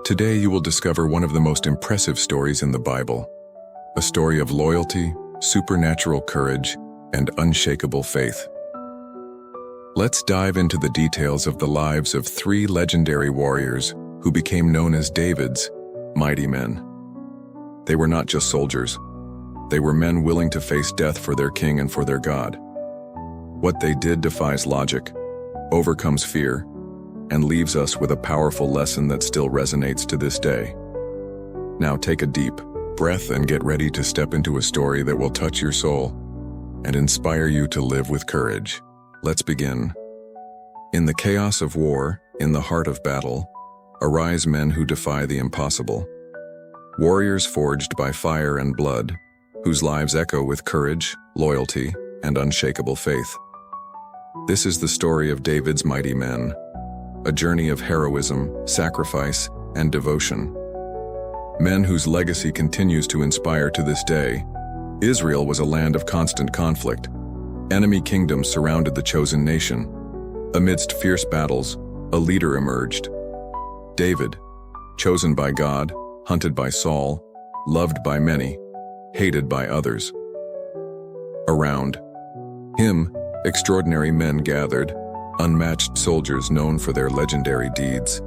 Today you will discover one of the most impressive stories in the Bible, a story of loyalty, supernatural courage, and unshakable faith. Let's dive into the details of the lives of three legendary warriors who became known as David's mighty men. They were not just soldiers. They were men willing to face death for their king and for their God. What they did defies logic, overcomes fear, and leaves us with a powerful lesson that still resonates to this day. Now take a deep breath and get ready to step into a story that will touch your soul and inspire you to live with courage. Let's begin. In the chaos of war, in the heart of battle, arise men who defy the impossible. Warriors forged by fire and blood, whose lives echo with courage, loyalty, and unshakable faith. This is the story of David's mighty men, a journey of heroism, sacrifice, and devotion. Men whose legacy continues to inspire to this day. Israel was a land of constant conflict. Enemy kingdoms surrounded the chosen nation. Amidst fierce battles, a leader emerged. David, chosen by God, hunted by Saul, loved by many, hated by others. Around him, extraordinary men gathered, unmatched soldiers known for their legendary deeds.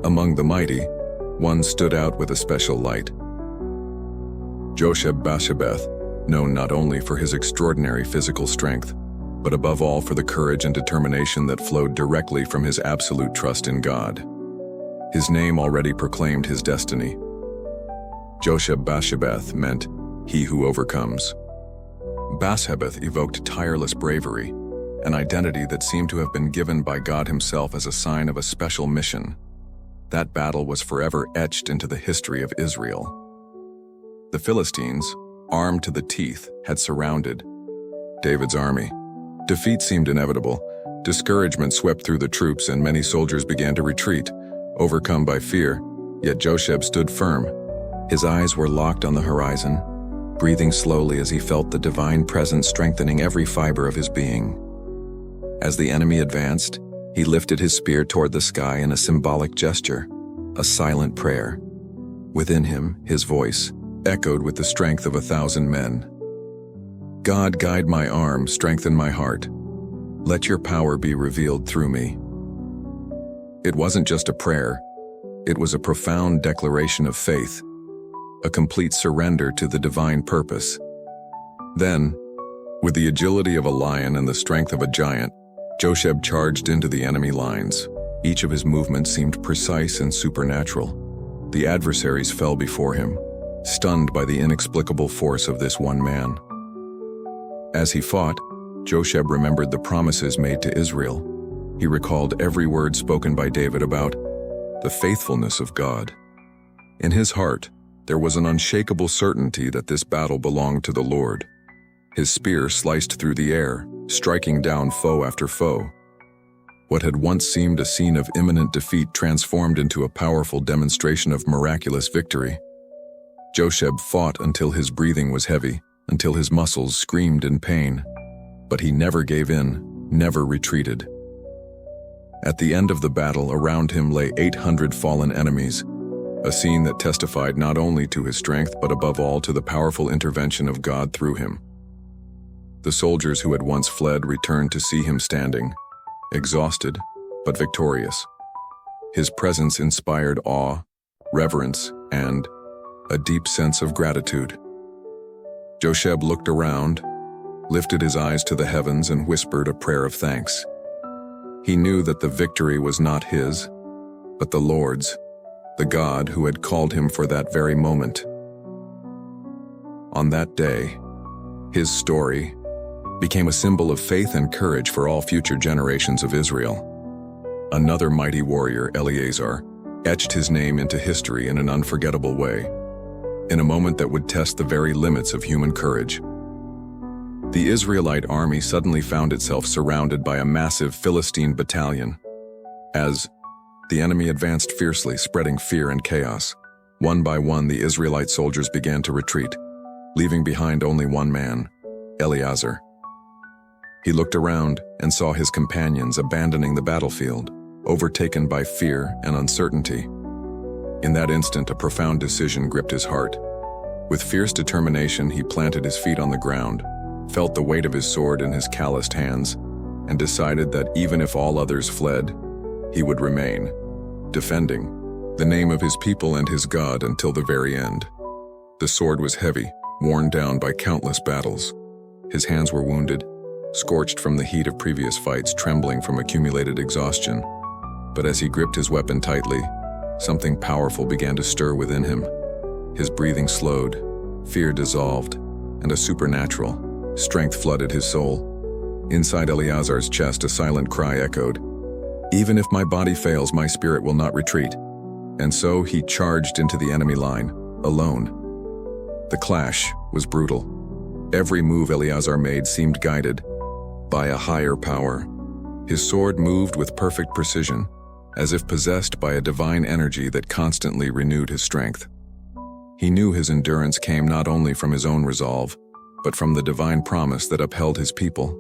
Among the mighty, one stood out with a special light. Josheb-Basshebeth, known not only for his extraordinary physical strength, but above all for the courage and determination that flowed directly from his absolute trust in God. His name already proclaimed his destiny. Josheb-Basshebeth meant, "he who overcomes." Basshebeth evoked tireless bravery, an identity that seemed to have been given by God himself as a sign of a special mission. That battle was forever etched into the history of Israel. The Philistines, armed to the teeth, had surrounded David's army. Defeat seemed inevitable. Discouragement swept through the troops and many soldiers began to retreat, overcome by fear. Yet Josheb stood firm. His eyes were locked on the horizon, breathing slowly as he felt the divine presence strengthening every fiber of his being. As the enemy advanced, he lifted his spear toward the sky in a symbolic gesture, a silent prayer. Within him, his voice echoed with the strength of 1,000 men. "God, guide my arm, strengthen my heart. Let your power be revealed through me." It wasn't just a prayer. It was a profound declaration of faith, a complete surrender to the divine purpose. Then, with the agility of a lion and the strength of a giant, Josheb charged into the enemy lines. Each of his movements seemed precise and supernatural. The adversaries fell before him, stunned by the inexplicable force of this one man. As he fought, Josheb remembered the promises made to Israel. He recalled every word spoken by David about the faithfulness of God. In his heart, there was an unshakable certainty that this battle belonged to the Lord. His spear sliced through the air, striking down foe after foe. What had once seemed a scene of imminent defeat transformed into a powerful demonstration of miraculous victory. Josheb fought until his breathing was heavy, until his muscles screamed in pain. But he never gave in, never retreated. At the end of the battle, around him lay 800 fallen enemies, a scene that testified not only to his strength but above all to the powerful intervention of God through him. The soldiers who had once fled returned to see him standing, exhausted but victorious. His presence inspired awe, reverence, and a deep sense of gratitude. Josheb looked around, lifted his eyes to the heavens, and whispered a prayer of thanks. He knew that the victory was not his, but the Lord's, the God who had called him for that very moment. On that day, his story became a symbol of faith and courage for all future generations of Israel. Another mighty warrior, Eleazar, etched his name into history in an unforgettable way, in a moment that would test the very limits of human courage. The Israelite army suddenly found itself surrounded by a massive Philistine battalion. As the enemy advanced fiercely, spreading fear and chaos, one by one the Israelite soldiers began to retreat, leaving behind only one man, Eleazar. He looked around and saw his companions abandoning the battlefield, overtaken by fear and uncertainty. In that instant, a profound decision gripped his heart. With fierce determination, he planted his feet on the ground, felt the weight of his sword in his calloused hands, and decided that even if all others fled, he would remain, defending the name of his people and his God until the very end. The sword was heavy, worn down by countless battles. His hands were wounded, scorched from the heat of previous fights, trembling from accumulated exhaustion. But as he gripped his weapon tightly, something powerful began to stir within him. His breathing slowed, fear dissolved, and a supernatural strength flooded his soul. Inside Eleazar's chest, a silent cry echoed, "Even if my body fails, my spirit will not retreat." And so he charged into the enemy line, alone. The clash was brutal. Every move Eleazar made seemed guided by a higher power. His sword moved with perfect precision, as if possessed by a divine energy that constantly renewed his strength. He knew his endurance came not only from his own resolve, but from the divine promise that upheld his people.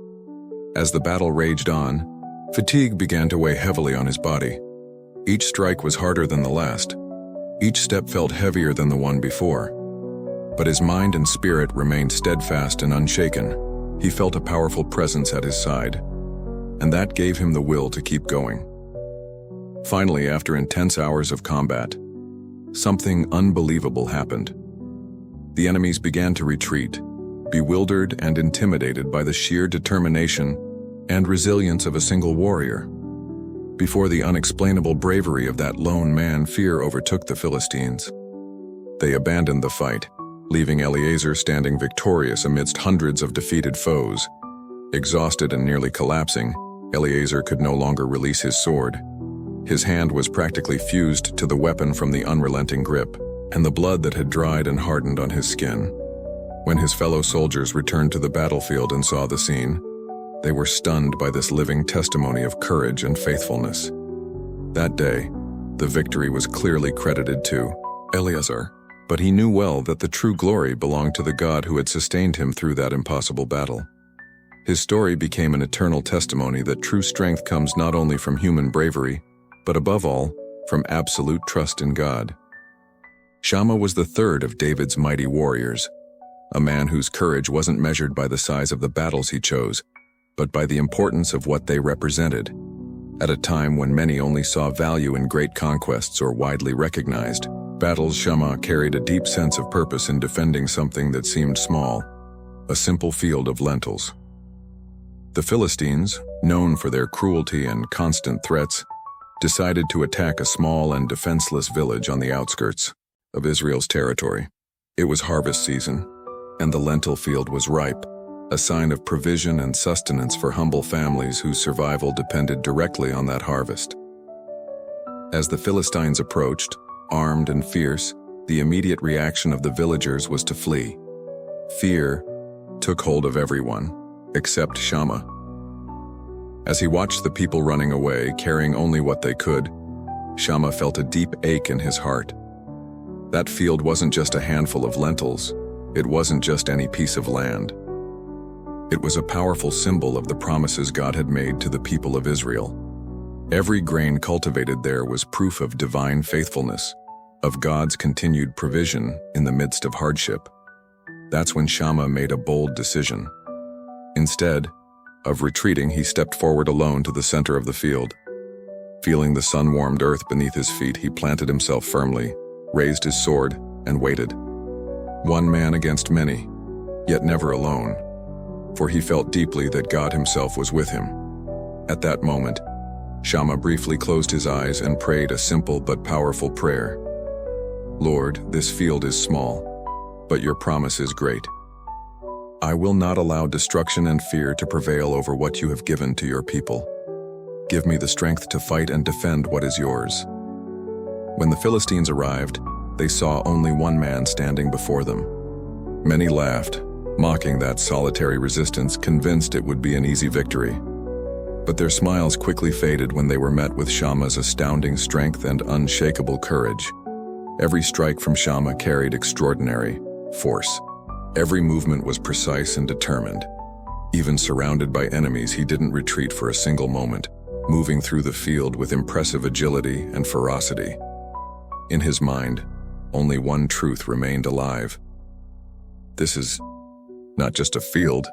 As the battle raged on, fatigue began to weigh heavily on his body. Each strike was harder than the last. Each step felt heavier than the one before. But his mind and spirit remained steadfast and unshaken. He felt a powerful presence at his side, and that gave him the will to keep going. Finally, after intense hours of combat, something unbelievable happened. The enemies began to retreat, bewildered and intimidated by the sheer determination and resilience of a single warrior. Before the unexplainable bravery of that lone man, fear overtook the Philistines. They abandoned the fight, leaving Eleazar standing victorious amidst hundreds of defeated foes. Exhausted and nearly collapsing, Eleazar could no longer release his sword. His hand was practically fused to the weapon from the unrelenting grip, and the blood that had dried and hardened on his skin. When his fellow soldiers returned to the battlefield and saw the scene, they were stunned by this living testimony of courage and faithfulness. That day, the victory was clearly credited to Eleazar, but he knew well that the true glory belonged to the God who had sustained him through that impossible battle. His story became an eternal testimony that true strength comes not only from human bravery, but above all, from absolute trust in God. Shammah was the third of David's mighty warriors, a man whose courage wasn't measured by the size of the battles he chose, but by the importance of what they represented. At a time when many only saw value in great conquests or widely recognized battles, Shammah carried a deep sense of purpose in defending something that seemed small, a simple field of lentils. The Philistines, known for their cruelty and constant threats, decided to attack a small and defenseless village on the outskirts of Israel's territory. It was harvest season, and the lentil field was ripe, a sign of provision and sustenance for humble families whose survival depended directly on that harvest. As the Philistines approached, armed and fierce, the immediate reaction of the villagers was to flee. Fear took hold of everyone, except Shammah. As he watched the people running away, carrying only what they could, Shammah felt a deep ache in his heart. That field wasn't just a handful of lentils. It wasn't just any piece of land. It was a powerful symbol of the promises God had made to the people of Israel. Every grain cultivated there was proof of divine faithfulness, of God's continued provision in the midst of hardship. That's when Shammah made a bold decision. Instead of retreating, he stepped forward alone to the center of the field. Feeling the sun-warmed earth beneath his feet, he planted himself firmly, raised his sword, and waited. One man against many, yet never alone, for he felt deeply that God himself was with him. At that moment, Shammah briefly closed his eyes and prayed a simple but powerful prayer. "Lord, this field is small, but your promise is great. I will not allow destruction and fear to prevail over what you have given to your people. Give me the strength to fight and defend what is yours." When the Philistines arrived, they saw only one man standing before them. Many laughed, mocking that solitary resistance, convinced it would be an easy victory. But their smiles quickly faded when they were met with Shammah's astounding strength and unshakable courage. Every strike from Shammah carried extraordinary force. Every movement was precise and determined. Even surrounded by enemies, he didn't retreat for a single moment, moving through the field with impressive agility and ferocity. In his mind, only one truth remained alive. This is not just a field,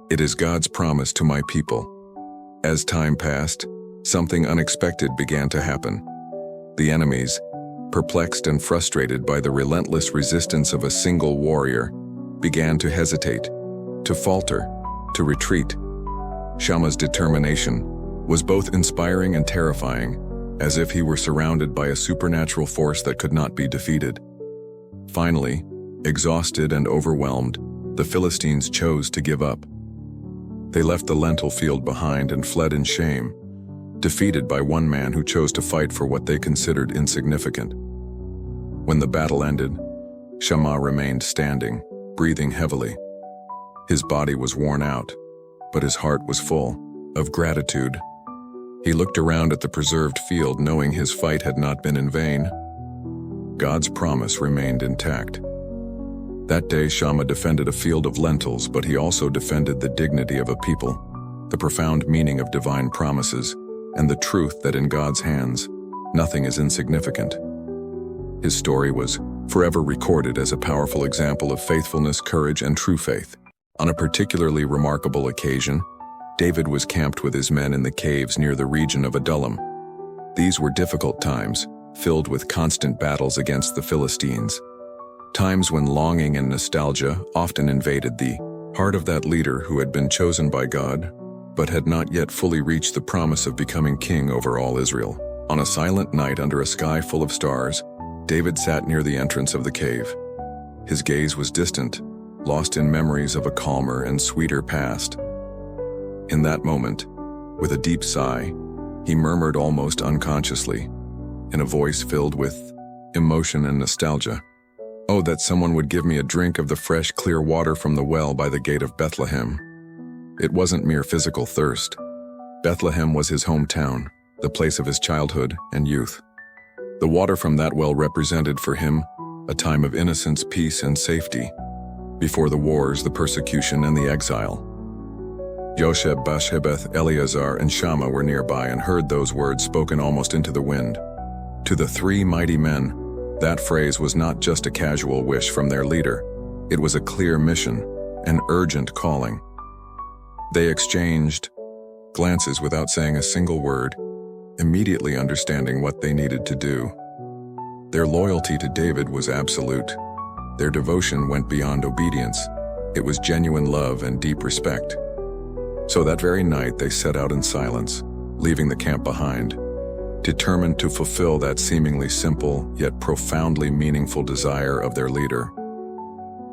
it is God's promise to my people. As time passed, something unexpected began to happen. The enemies, perplexed and frustrated by the relentless resistance of a single warrior, began to hesitate, to falter, to retreat. Shammah's determination was both inspiring and terrifying, as if he were surrounded by a supernatural force that could not be defeated. Finally, exhausted and overwhelmed, the Philistines chose to give up. They left the lentil field behind and fled in shame, defeated by one man who chose to fight for what they considered insignificant. When the battle ended, Shammah remained standing, breathing heavily. His body was worn out, but his heart was full of gratitude. He looked around at the preserved field, knowing his fight had not been in vain. God's promise remained intact. That day, Shammah defended a field of lentils, but he also defended the dignity of a people, the profound meaning of divine promises, and the truth that in God's hands, nothing is insignificant. His story was forever recorded as a powerful example of faithfulness, courage, and true faith. On a particularly remarkable occasion, David was camped with his men in the caves near the region of Adullam. These were difficult times, filled with constant battles against the Philistines. Times when longing and nostalgia often invaded the heart of that leader who had been chosen by God, but had not yet fully reached the promise of becoming king over all Israel. On a silent night under a sky full of stars, David sat near the entrance of the cave. His gaze was distant, lost in memories of a calmer and sweeter past. In that moment, with a deep sigh, he murmured almost unconsciously, in a voice filled with emotion and nostalgia, "Oh, that someone would give me a drink of the fresh, clear water from the well by the gate of Bethlehem." It wasn't mere physical thirst. Bethlehem was his hometown, the place of his childhood and youth. The water from that well represented for him a time of innocence, peace, and safety, before the wars, the persecution, and the exile. Josheb-Basshebeth, Eleazar, and Shammah were nearby and heard those words spoken almost into the wind. To the three mighty men, that phrase was not just a casual wish from their leader. It was a clear mission, an urgent calling. They exchanged glances without saying a single word, immediately understanding what they needed to do. Their loyalty to David was absolute. Their devotion went beyond obedience. It was genuine love and deep respect. So that very night they set out in silence, leaving the camp behind, determined to fulfill that seemingly simple yet profoundly meaningful desire of their leader.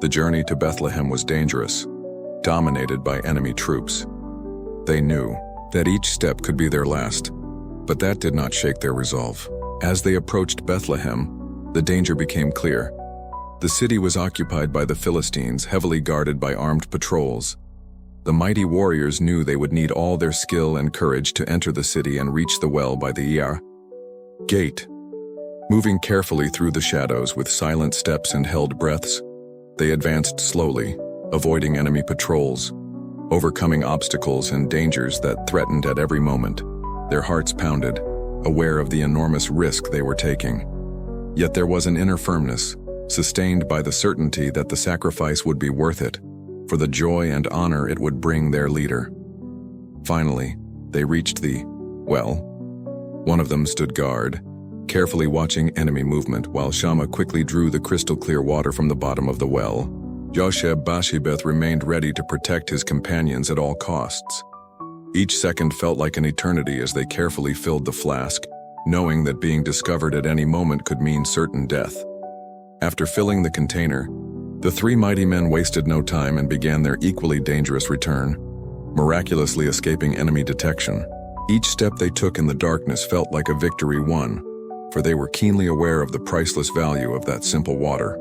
The journey to Bethlehem was dangerous, dominated by enemy troops. They knew that each step could be their last, but that did not shake their resolve. As they approached Bethlehem, the danger became clear. The city was occupied by the Philistines, heavily guarded by armed patrols. The mighty warriors knew they would need all their skill and courage to enter the city and reach the well by the gate. Moving carefully through the shadows with silent steps and held breaths, they advanced slowly, avoiding enemy patrols, overcoming obstacles and dangers that threatened at every moment. Their hearts pounded, aware of the enormous risk they were taking. Yet there was an inner firmness, sustained by the certainty that the sacrifice would be worth it, for the joy and honor it would bring their leader. Finally, they reached the well. One of them stood guard, carefully watching enemy movement, while Shammah quickly drew the crystal-clear water from the bottom of the well. Josheb-Basshebeth remained ready to protect his companions at all costs. Each second felt like an eternity as they carefully filled the flask, knowing that being discovered at any moment could mean certain death. After filling the container, the three mighty men wasted no time and began their equally dangerous return, miraculously escaping enemy detection. Each step they took in the darkness felt like a victory won, for they were keenly aware of the priceless value of that simple water.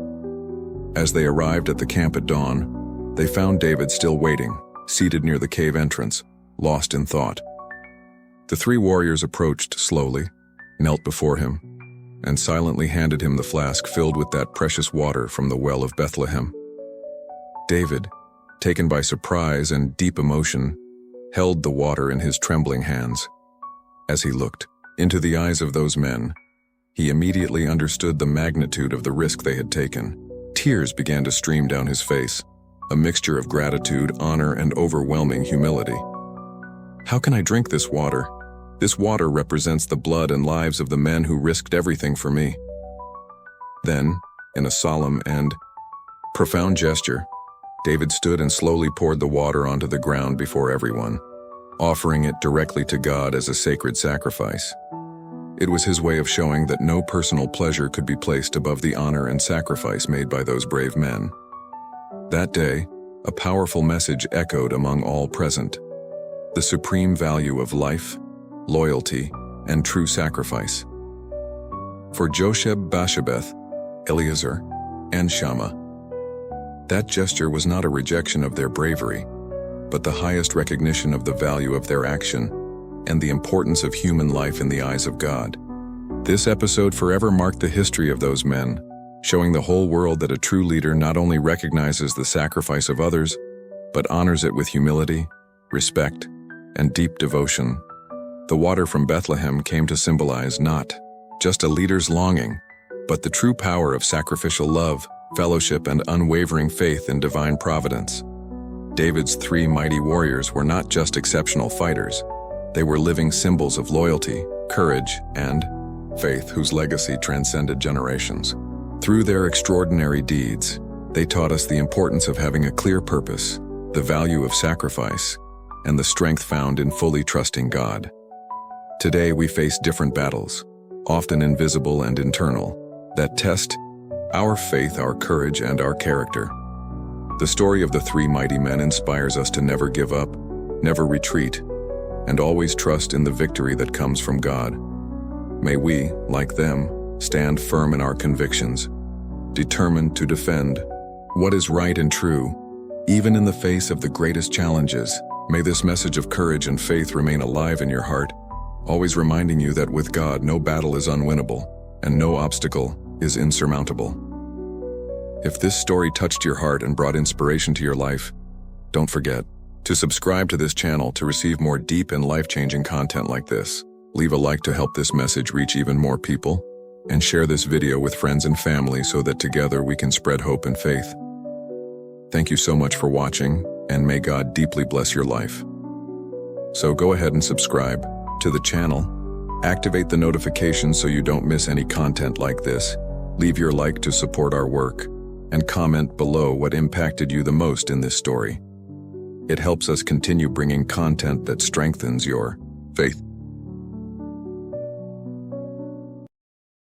As they arrived at the camp at dawn, they found David still waiting, seated near the cave entrance, lost in thought. The three warriors approached slowly, knelt before him, and silently handed him the flask filled with that precious water from the well of Bethlehem. David, taken by surprise and deep emotion, held the water in his trembling hands. As he looked into the eyes of those men, He immediately understood the magnitude of the risk they had taken. Tears began to stream down his face, a mixture of gratitude, honor, and overwhelming humility. "How can I drink this water? This water represents the blood and lives of the men who risked everything for me." Then, in a solemn and profound gesture, David stood and slowly poured the water onto the ground before everyone, offering it directly to God as a sacred sacrifice. It was his way of showing that no personal pleasure could be placed above the honor and sacrifice made by those brave men. That day, a powerful message echoed among all present: the supreme value of life, loyalty, and true sacrifice. For Josheb-Basshebeth, Eleazar, and Shammah, that gesture was not a rejection of their bravery, but the highest recognition of the value of their action and the importance of human life in the eyes of God. This episode forever marked the history of those men, showing the whole world that a true leader not only recognizes the sacrifice of others, but honors it with humility, respect, and deep devotion. The water from Bethlehem came to symbolize not just a leader's longing, but the true power of sacrificial love, fellowship, and unwavering faith in divine providence. David's 3 mighty warriors were not just exceptional fighters. They were living symbols of loyalty, courage, and faith whose legacy transcended generations. Through their extraordinary deeds, they taught us the importance of having a clear purpose, the value of sacrifice, and the strength found in fully trusting God. Today we face different battles, often invisible and internal, that test our faith, our courage, and our character. The story of the 3 mighty men inspires us to never give up, never retreat, and always trust in the victory that comes from God. May we, like them, stand firm in our convictions, determined to defend what is right and true, even in the face of the greatest challenges. May this message of courage and faith remain alive in your heart, always reminding you that with God no battle is unwinnable, and no obstacle is insurmountable. If this story touched your heart and brought inspiration to your life, don't forget to subscribe to this channel to receive more deep and life-changing content like this. Leave a like to help this message reach even more people, and share this video with friends and family so that together we can spread hope and faith. Thank you so much for watching, and may God deeply bless your life. So go ahead and subscribe to the channel, activate the notifications so you don't miss any content like this, leave your like to support our work, and comment below what impacted you the most in this story. It helps us continue bringing content that strengthens your faith.